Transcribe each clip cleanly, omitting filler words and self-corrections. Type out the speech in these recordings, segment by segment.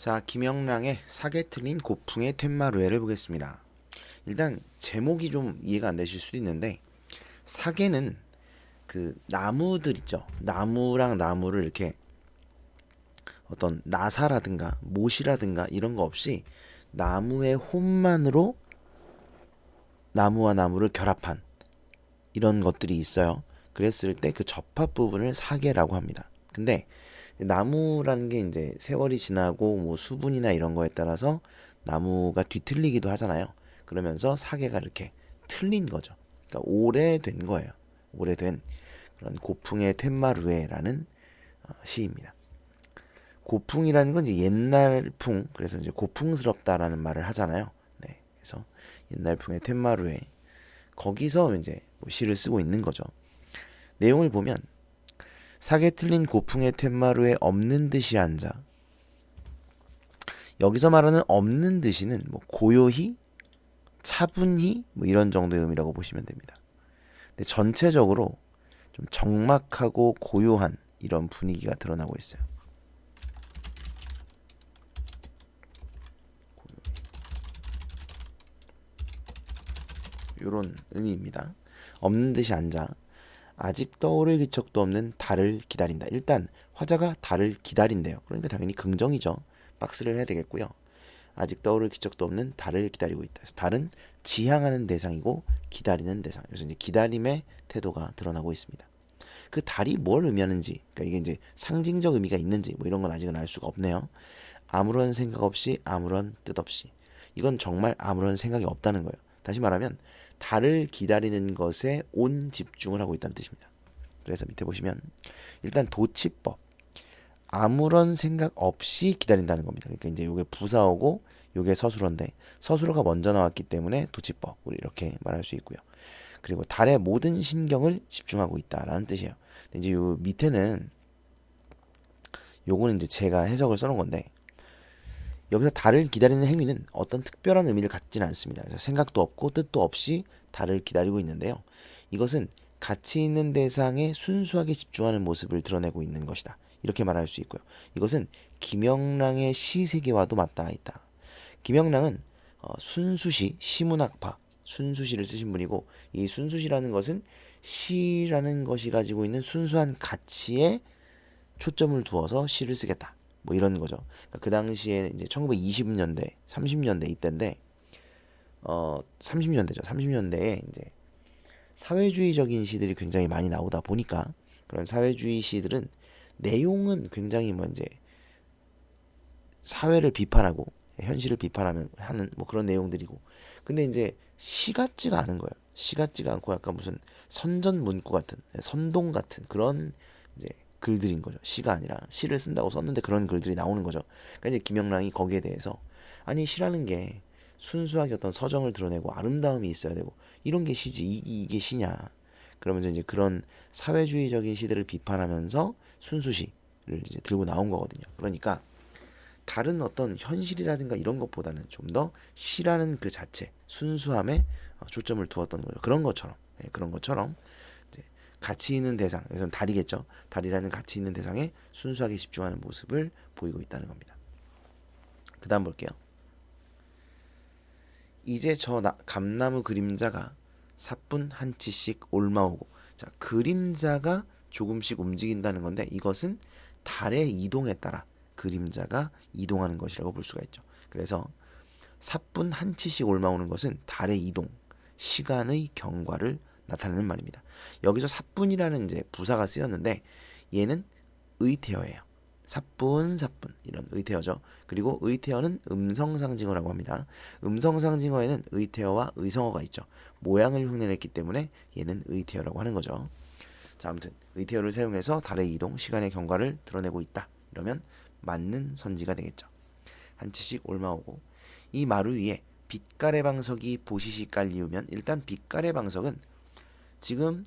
자, 김영랑의 사계 틀린 고풍의 퇴마루에를 보겠습니다. 일단 제목이 좀 이해가 안 되실 수도 있는데 사계는 그 나무들 있죠. 나무랑 나무를 이렇게 어떤 나사라든가 못이라든가 이런 거 없이 나무의 혼만으로 나무와 나무를 결합한 이런 것들이 있어요. 그랬을 때 그 접합 부분을 사계라고 합니다. 근데 나무라는 게 이제 세월이 지나고 뭐 수분이나 이런 거에 따라서 나무가 뒤틀리기도 하잖아요. 그러면서 사계가 이렇게 틀린 거죠. 그러니까 오래된 거예요. 오래된 그런 고풍의 퇴마루에라는 시입니다. 고풍이라는 건 이제 옛날 풍, 그래서 이제 고풍스럽다라는 말을 하잖아요. 네, 그래서 옛날 풍의 퇴마루에 거기서 이제 뭐 시를 쓰고 있는 거죠. 내용을 보면 사계 틀린 고풍의 퇴마루에 없는 듯이 앉아. 여기서 말하는 없는 듯이는 뭐 고요히, 차분히 뭐 이런 정도의 의미라고 보시면 됩니다. 근데 전체적으로 좀 적막하고 고요한 이런 분위기가 드러나고 있어요. 이런 의미입니다. 없는 듯이 앉아. 아직 떠오를 기척도 없는 달을 기다린다. 일단 화자가 달을 기다린대요. 그러니까 당연히 긍정이죠. 박스를 해야 되겠고요. 아직 떠오를 기척도 없는 달을 기다리고 있다. 그래서 달은 지향하는 대상이고 기다리는 대상. 그래서 이제 기다림의 태도가 드러나고 있습니다. 그 달이 뭘 의미하는지, 그러니까 이게 이제 상징적 의미가 있는지 뭐 이런 건 아직은 알 수가 없네요. 아무런 생각 없이 아무런 뜻 없이. 이건 정말 아무런 생각이 없다는 거예요. 다시 말하면 달을 기다리는 것에 온 집중을 하고 있다는 뜻입니다. 그래서 밑에 보시면 일단 도치법 아무런 생각 없이 기다린다는 겁니다. 그러니까 이제 이게 부사어고 이게 서술어인데 서술어가 먼저 나왔기 때문에 도치법 우리 이렇게 말할 수 있고요. 그리고 달의 모든 신경을 집중하고 있다라는 뜻이에요. 근데 이제 요 밑에는 요거는 이제 제가 해석을 써놓은 건데 여기서 달을 기다리는 행위는 어떤 특별한 의미를 갖지는 않습니다. 그래서 생각도 없고 뜻도 없이 달을 기다리고 있는데요. 이것은 가치 있는 대상에 순수하게 집중하는 모습을 드러내고 있는 것이다. 이렇게 말할 수 있고요. 이것은 김영랑의 시 세계와도 맞닿아 있다. 김영랑은 순수시, 시문학파, 순수시를 쓰신 분이고 이 순수시라는 것은 시라는 것이 가지고 있는 순수한 가치에 초점을 두어서 시를 쓰겠다. 뭐 이런 거죠. 그러니까 그 당시에 이제 1920년대, 30년대 이때인데 30년대죠. 30년대에 이제 사회주의적인 시들이 굉장히 많이 나오다 보니까 그런 사회주의 시들은 내용은 굉장히 뭐 이제 사회를 비판하고 현실을 비판하면 하는 뭐 그런 내용들이고 근데 이제 시 같지가 않은 거예요. 시 같지가 않고 약간 무슨 선전 문구 같은 선동 같은 그런 이제 글들인 거죠. 시가 아니라 시를 쓴다고 썼는데 그런 글들이 나오는 거죠. 그러니까 이제 김영랑이 거기에 대해서 아니 시라는 게 순수하게 어떤 서정을 드러내고 아름다움이 있어야 되고 이런 게 시지 이게 시냐. 그러면서 이제 그런 사회주의적인 시들을 비판하면서 순수시를 이제 들고 나온 거거든요. 그러니까 다른 어떤 현실이라든가 이런 것보다는 좀 더 시라는 그 자체 순수함에 초점을 두었던 거죠. 그런 것처럼 그런 것처럼 이제 가치 있는 대상, 여기서는 달이겠죠. 달이라는 가치 있는 대상에 순수하게 집중하는 모습을 보이고 있다는 겁니다. 그 다음 볼게요. 이제 저 감나무 그림자가 사뿐 한 치씩 올마오고 자 그림자가 조금씩 움직인다는 건데 이것은 달의 이동에 따라 그림자가 이동하는 것이라고 볼 수가 있죠. 그래서 사뿐 한 치씩 올라오는 것은 달의 이동, 시간의 경과를 나타내는 말입니다. 여기서 사뿐이라는 이제 부사가 쓰였는데 얘는 의태어예요. 사뿐 사뿐 이런 의태어죠. 그리고 의태어는 음성상징어라고 합니다. 음성상징어에는 의태어와 의성어가 있죠. 모양을 흉내냈기 때문에 얘는 의태어라고 하는 거죠. 자, 아무튼 의태어를 사용해서 달의 이동, 시간의 경과를 드러내고 있다. 이러면 맞는 선지가 되겠죠. 한 치씩 올마오고 이 마루 위에 빛깔의 방석이 보시시 깔리우면 일단 빛깔의 방석은 지금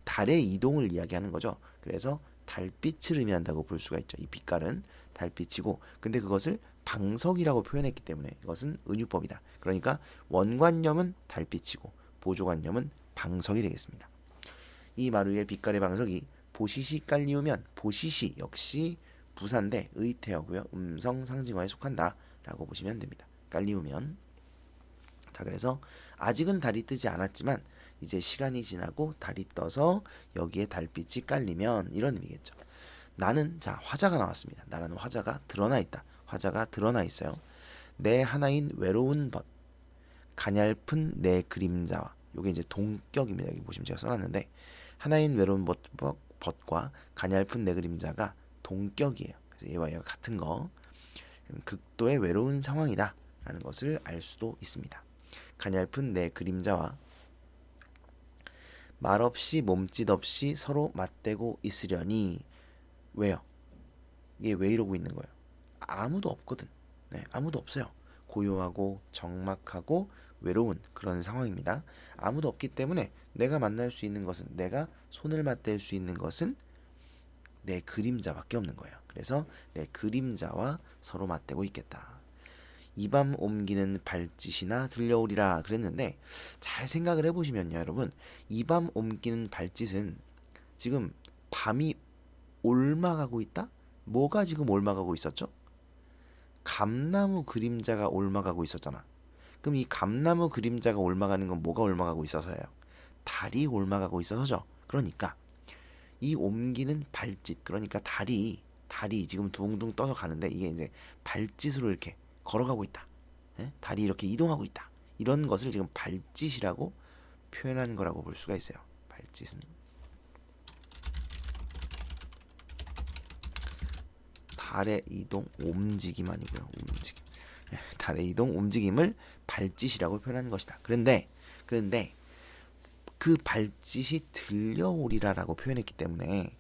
달의 이동을 이야기하는 거죠. 그래서 달빛을 의미한다고 볼 수가 있죠. 이 빛깔은 달빛이고 근데 그것을 방석이라고 표현했기 때문에 이것은 은유법이다. 그러니까 원관념은 달빛이고 보조관념은 방석이 되겠습니다. 이 마루 위에 빛깔의 방석이 보시시 깔리우면 보시시 역시 부사인데 의태어고요. 음성 상징어에 속한다 라고 보시면 됩니다. 깔리우면. 자, 그래서 아직은 달이 뜨지 않았지만 이제 시간이 지나고 달이 떠서 여기에 달빛이 깔리면 이런 의미겠죠. 나는, 자, 화자가 나왔습니다. 나라는 화자가 드러나 있다. 화자가 드러나 있어요. 내 하나인 외로운 벗, 가냘픈 내 그림자와, 요게 이제 동격입니다. 여기 보시면 제가 써놨는데 하나인 외로운 벗과 가냘픈 내 그림자가 동격이에요. 그래서 얘와 얘가 같은 거, 극도의 외로운 상황이다 라는 것을 알 수도 있습니다. 가냘픈 내 그림자와 말없이 몸짓 없이 서로 맞대고 있으려니. 왜요? 이게 왜 이러고 있는 거예요? 아무도 없거든. 네, 아무도 없어요. 고요하고 적막하고 외로운 그런 상황입니다. 아무도 없기 때문에 내가 만날 수 있는 것은, 내가 손을 맞댈 수 있는 것은 내 그림자밖에 없는 거예요. 그래서 내 그림자와 서로 맞대고 있겠다. 이 밤 옮기는 발짓이나 들려오리라 그랬는데, 잘 생각을 해보시면요 여러분, 이 밤 옮기는 발짓은 지금 밤이 옮아가고 있다? 뭐가 지금 옮아가고 있었죠? 감나무 그림자가 옮아가고 있었잖아. 그럼 이 감나무 그림자가 옮아가는 건 뭐가 옮아가고 있어서예요? 달이 옮아가고 있어서죠. 그러니까 이 옮기는 발짓, 그러니까 달이 지금 둥둥 떠서 가는데 이게 이제 발짓으로 이렇게 걸어가고 있다. 예? 달이 이렇게 이동하고 있다. 이런 것을 지금 발짓이라고 표현하는 거라고 볼 수가 있어요. 발짓은 달의 이동, 움직임 아니고요. 움직임. 예, 달의 이동, 움직임을 발짓이라고 표현하는 것이다. 그런데 그 발짓이 들려오리라라고 표현했기 때문에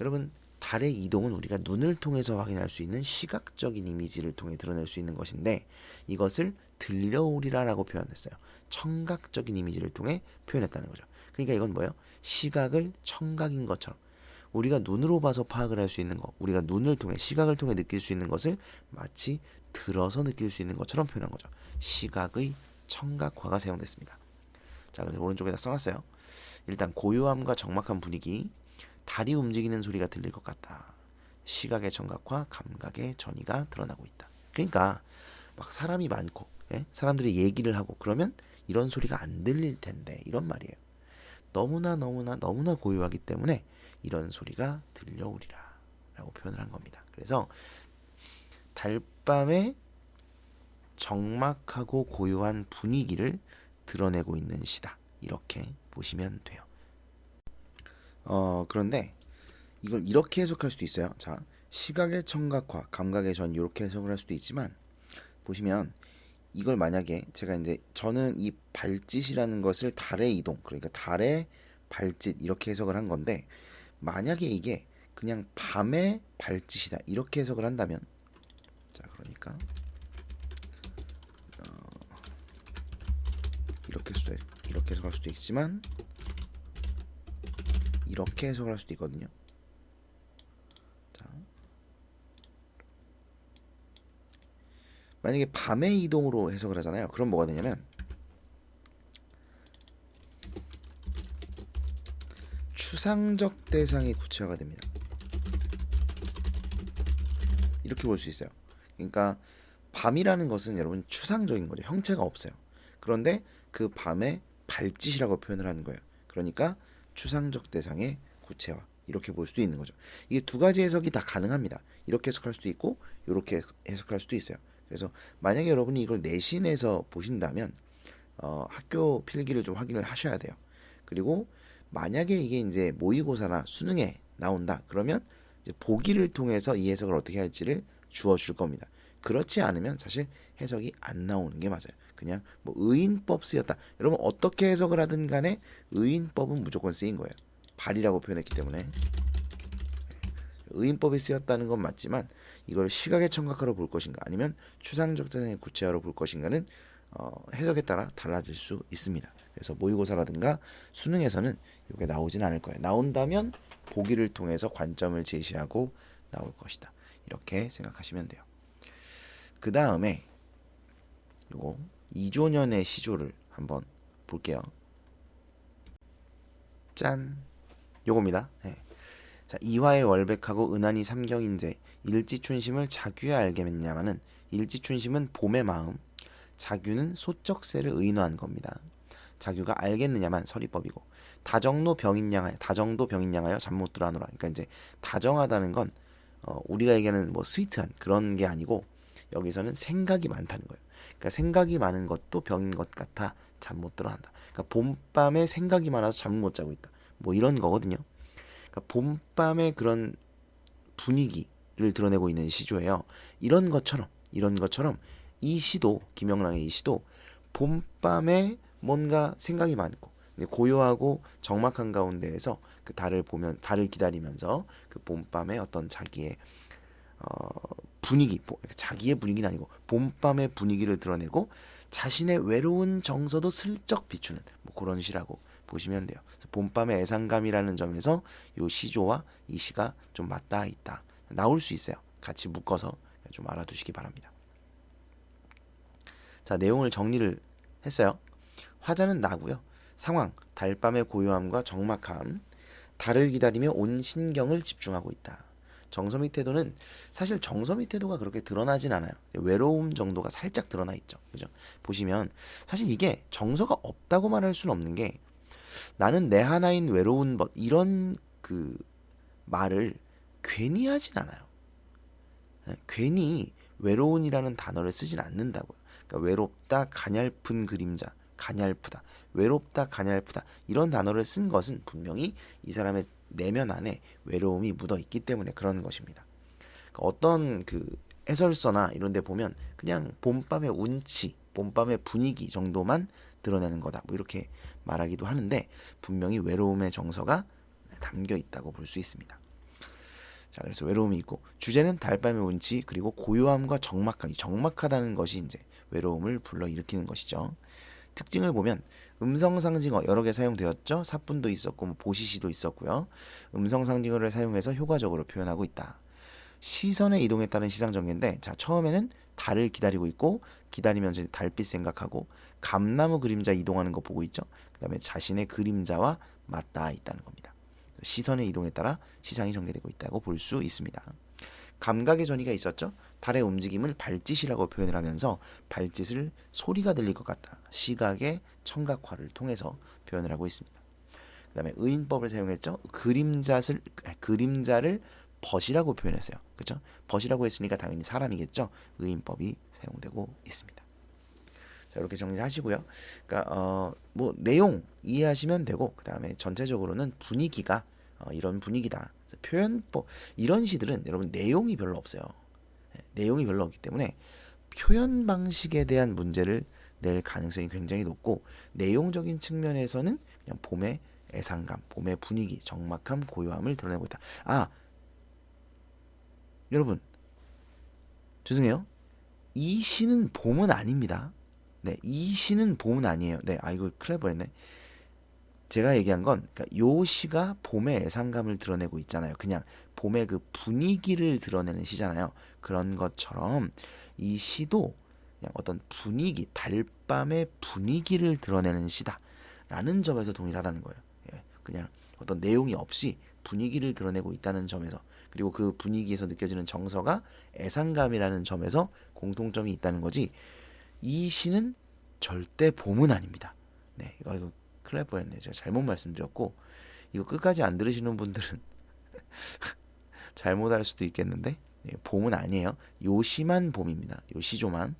여러분, 달의 이동은 우리가 눈을 통해서 확인할 수 있는 시각적인 이미지를 통해 드러낼 수 있는 것인데, 이것을 들려오리라라고 표현했어요. 청각적인 이미지를 통해 표현했다는 거죠. 그러니까 이건 뭐예요? 시각을 청각인 것처럼, 우리가 눈으로 봐서 파악을 할 수 있는 것, 우리가 눈을 통해, 시각을 통해 느낄 수 있는 것을 마치 들어서 느낄 수 있는 것처럼 표현한 거죠. 시각의 청각화가 사용됐습니다. 자, 그래서 오른쪽에다 써놨어요. 일단 고요함과 적막한 분위기, 달이 움직이는 소리가 들릴 것 같다. 시각의 청각과 감각의 전이가 드러나고 있다. 그러니까 막 사람이 많고, 예? 사람들이 얘기를 하고 그러면 이런 소리가 안 들릴 텐데, 이런 말이에요. 너무나 고요하기 때문에 이런 소리가 들려오리라 라고 표현을 한 겁니다. 그래서 달밤의 적막하고 고요한 분위기를 드러내고 있는 시다, 이렇게 보시면 돼요. 그런데 이걸 이렇게 해석할 수도 있어요. 자, 시각의 청각화, 감각의 전, 이렇게 해석을 할 수도 있지만, 보시면 이걸 만약에 제가 이제, 저는 이 발짓이라는 것을 달의 이동, 그러니까 달의 발짓, 이렇게 해석을 한 건데, 만약에 이게 그냥 밤의 발짓이다, 이렇게 해석을 한다면, 자, 그러니까 이렇게 해석할 수도 있지만 이렇게 해석을 할 수도 있거든요. 자, 만약에 밤의 이동으로 해석을 하잖아요. 그럼 뭐가 되냐면, 추상적 대상이 구체화가 됩니다. 이렇게 볼 수 있어요. 그러니까 밤이라는 것은 여러분 추상적인 거죠. 형체가 없어요. 그런데 그 밤의 발짓이라고 표현을 하는 거예요. 그러니까 추상적 대상의 구체화, 이렇게 볼 수도 있는 거죠. 이게 두 가지 해석이 다 가능합니다. 이렇게 해석할 수도 있고 이렇게 해석할 수도 있어요. 그래서 만약에 여러분이 이걸 내신에서 보신다면 학교 필기를 좀 확인을 하셔야 돼요. 그리고 만약에 이게 이제 모의고사나 수능에 나온다 그러면 이제 보기를 통해서 이 해석을 어떻게 할지를 주어줄 겁니다. 그렇지 않으면 사실 해석이 안 나오는 게 맞아요. 그냥 뭐 의인법 쓰였다, 여러분 어떻게 해석을 하든 간에 의인법은 무조건 쓰인 거예요. 발이라고 표현했기 때문에. 의인법이 쓰였다는 건 맞지만 이걸 시각의 청각화로 볼 것인가 아니면 추상적 대상의 구체화로 볼 것인가는 해석에 따라 달라질 수 있습니다. 그래서 모의고사라든가 수능에서는 이게 나오진 않을 거예요. 나온다면 보기를 통해서 관점을 제시하고 나올 것이다, 이렇게 생각하시면 돼요. 그 다음에 요거 이조년의 시조를 한번 볼게요. 짠, 요겁니다. 네. 자, 이화의 월백하고 은하니 삼경인제 일지춘심을 자규에 알게했냐마는 일지춘심은 봄의 마음, 자규는 소쩍새를 의노한 겁니다. 자규가 알겠느냐만 서리법이고 다정노 병인양하여 다정도 병인양하여 잠 못 들어하노라. 그러니까 이제 다정하다는 건 우리가 얘기하는 뭐 스위트한 그런 게 아니고 여기서는 생각이 많다는 거예요. 그러니까 생각이 많은 것도 병인 것 같아 잠 못 들어한다. 그러니까 봄밤에 생각이 많아서 잠을 못 자고 있다. 뭐 이런 거거든요. 그러니까 봄밤의 그런 분위기를 드러내고 있는 시조예요. 이런 것처럼 이 시도 김영랑의 이 시도 봄밤에 뭔가 생각이 많고 고요하고 적막한 가운데에서 그 달을 기다리면서 그 봄밤의 어떤 자기의 분위기, 자기의 분위기는 아니고 봄밤의 분위기를 드러내고 자신의 외로운 정서도 슬쩍 비추는 뭐 그런 시라고 보시면 돼요. 그래서 봄밤의 애상감이라는 점에서 이 시조와 이 시가 좀 맞닿아 있다. 나올 수 있어요. 같이 묶어서 좀 알아두시기 바랍니다. 자, 내용을 정리를 했어요. 화자는 나고요. 상황, 달밤의 고요함과 적막함, 달을 기다리며 온 신경을 집중하고 있다. 정서미 태도는 사실 정서미 태도가 그렇게 드러나진 않아요. 외로움 정도가 살짝 드러나 있죠. 그죠? 보시면 사실 이게 정서가 없다고 말할 수는 없는 게 나는 내 하나인 외로운 것 이런 그 말을 괜히 하진 않아요. 괜히 외로운이라는 단어를 쓰진 않는다고요. 그러니까 외롭다, 가냘픈 그림자, 가냘프다, 외롭다, 가냘프다 이런 단어를 쓴 것은 분명히 이 사람의 내면 안에 외로움이 묻어 있기 때문에 그런 것입니다. 그러니까 어떤 그 해설서나 이런 데 보면 그냥 봄밤의 운치, 봄밤의 분위기 정도만 드러내는 거다. 뭐 이렇게 말하기도 하는데 분명히 외로움의 정서가 담겨 있다고 볼 수 있습니다. 자, 그래서 외로움이 있고 주제는 달밤의 운치 그리고 고요함과 적막함. 적막하다는 것이 이제 외로움을 불러일으키는 것이죠. 특징을 보면 음성상징어 여러 개 사용되었죠. 사뿐도 있었고 뭐 보시시도 있었고요. 음성상징어를 사용해서 효과적으로 표현하고 있다. 시선의 이동에 따른 시상전개인데 자, 처음에는 달을 기다리고 있고 기다리면서 달빛 생각하고 감나무 그림자 이동하는 거 보고 있죠. 그 다음에 자신의 그림자와 맞닿아 있다는 겁니다. 시선의 이동에 따라 시상이 전개되고 있다고 볼 수 있습니다. 감각의 전이가 있었죠. 달의 움직임을 발짓이라고 표현을 하면서 발짓을 소리가 들릴 것 같다. 시각의 청각화를 통해서 표현을 하고 있습니다. 그 다음에 의인법을 사용했죠. 그림자를 벗이라고 표현했어요. 그렇죠? 벗이라고 했으니까 당연히 사람이겠죠. 의인법이 사용되고 있습니다. 자, 이렇게 정리를 하시고요. 그러니까 뭐 내용 이해하시면 되고 그 다음에 전체적으로는 분위기가 이런 분위기다. 표현법 이런 시들은 여러분 내용이 별로 없어요. 내용이 별로 없기 때문에 표현 방식에 대한 문제를 낼 가능성이 굉장히 높고 내용적인 측면에서는 그냥 봄의 애상감, 봄의 분위기, 적막함, 고요함을 드러내고 있다. 아, 여러분 죄송해요. 이 시는 봄은 아닙니다. 네, 이 시는 봄은 아니에요. 네, 이거 큰일 날 뻔했네. 제가 얘기한 건 그러니까 요 시가 봄의 애상감을 드러내고 있잖아요. 그냥 봄의 그 분위기를 드러내는 시잖아요. 그런 것처럼 이 시도 그냥 어떤 분위기, 달밤의 분위기를 드러내는 시다라는 점에서 동일하다는 거예요. 예, 그냥 어떤 내용이 없이 분위기를 드러내고 있다는 점에서 그리고 그 분위기에서 느껴지는 정서가 애상감이라는 점에서 공통점이 있다는 거지. 이 시는 절대 봄은 아닙니다. 네, 이거 큰일 날 뻔했네. 제가 잘못 말씀드렸고 이거 끝까지 안 들으시는 분들은 잘못할 수도 있겠는데 봄은 아니에요. 요 시만 봄입니다. 요 시조만.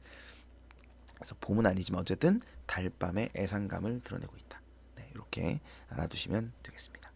그래서 봄은 아니지만 어쨌든 달밤의 애상감을 드러내고 있다. 네, 이렇게 알아두시면 되겠습니다.